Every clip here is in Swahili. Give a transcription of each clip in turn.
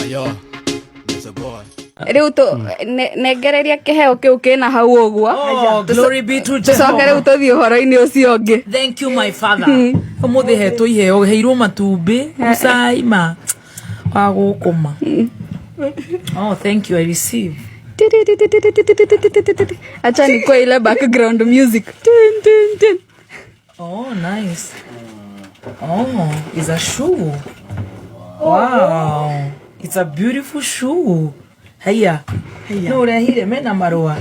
Yo, there's a boy. Riu tu nengereria kiheo kiu kina hau uguo. Oh, glory be to Jesus. Tucoke riu tuthie horo-ini ucio ungi. Thank you my father. Umuthi hetwo iheo heirwo matumbi ucaima wa gukuma. Oh, thank you, I receive. Acha ni kwa ile background music. Oh, nice. Oh, it's a shoe. Wow. It's a beautiful shoe. Hiya. No, here mena marua.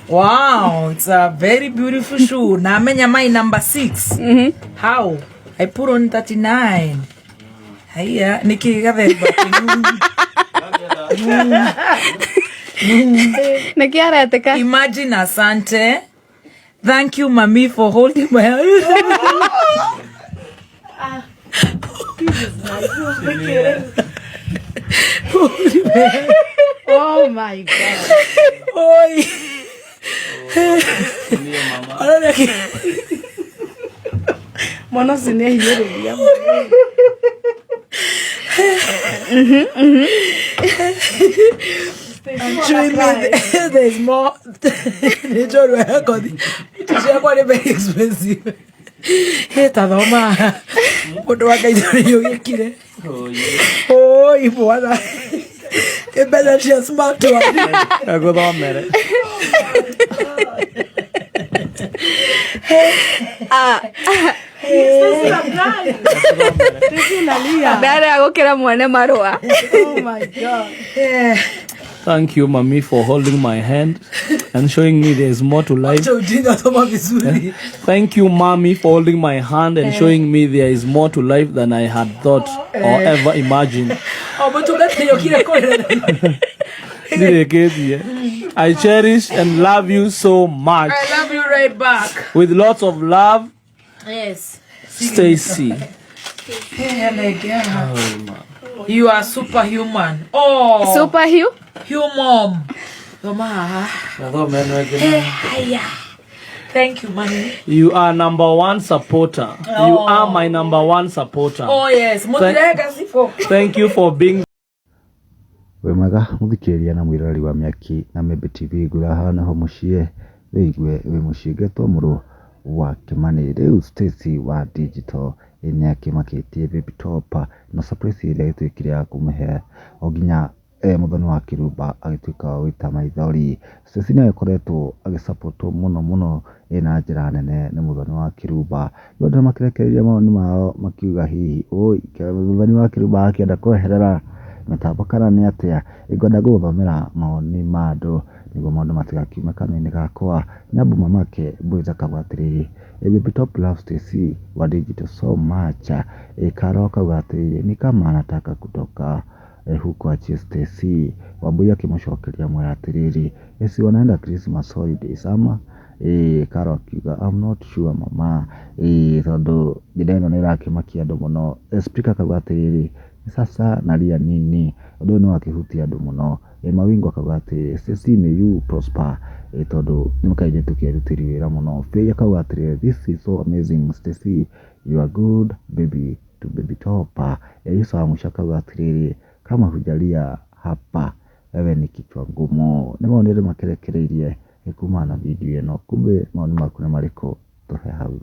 Wow, it's a very beautiful shoe. Na menya my number 6. How? I put on 39. Hiya, niki gathemba. Niki areteka. Imagine asante. Thank you, mommy, for holding my hand. Oh my God. Oi. Mwana sine hiyo. There's more. It's very expensive. Heta doma. Odo wakaidori yokire. Oi bwana. Better just smart to Go down there. Dada agukira mwene marua. Oh my God. Thank you, mommy, for holding my hand and showing me there's more to life. Thank you, mommy, for holding my hand and showing me there is more to life than I had thought or ever imagined. I cherish and love you so much. I love you right back. With lots of love. Yes. Stacy. You are superhuman. Oh. Superhuman. Human. Thank you, mommy. You are number one supporter. You are my number one supporter. Oh yes. Thank you for being. We mwega muthikĩrĩria na mwĩrori wa Mĩaki na Membe TV ngũrahana ho mũciĩ wĩigue wĩ mũciĩ ngetwo mũrũ wa Kĩmani rĩu Stacy wa digital ĩnĩ akĩmakĩtie baby top na surprise ĩrĩa ĩtuĩkire ya kũmũhe o nginya muthoni wa kirumba agĩtuĩka wa gwĩta maithori. Stacy nĩ akoretwo agĩsupportwo mũno ĩna njĩra nene nĩ muthoni wa kirumba. Andũ makĩrekereria maoni mao makiuga hihi oi muthoni wa kirumba akĩenda kweherera mitambo kana nĩ atĩa. Ngwenda gũthomera maoni ma andũ nĩguo maũndũ matigakiume kanua-inĩ gakwa. Nyambu mamake mbwĩza kauga atĩrĩrĩ baby top love Stacy wa digital so much. Karo kauga atĩrĩrĩ ni kama anataka kutoka huko achie Stacy. Wambui akimshokeria mwera atĩrĩrĩ esi wanaenda Christmas holidays ama Karo akiuga I'm not sure mama. Tondũ njĩra ĩno nĩ ĩrakĩmakia andũ mũno. Speaker kauga atĩrĩrĩ sasa nalia nini ũndũ nĩ wakĩhutia andũ mũno. Mawingo akauga atĩ Stacy may you prosper tondũ nĩ mũkaire tũkĩrutĩri wĩra mũno. Faye akauga atĩrĩrĩ this is so amazing Stacy, you are good baby to baby top. Yesu wa mwisho akauga atĩrĩrĩ kama hujalia hapa wewe ni kichwa ngumu. Nĩ maũndũ makĩrekereirie kuma na video ĩno. Kumbe maũndũ maku nĩ marĩkũ tũhe hau.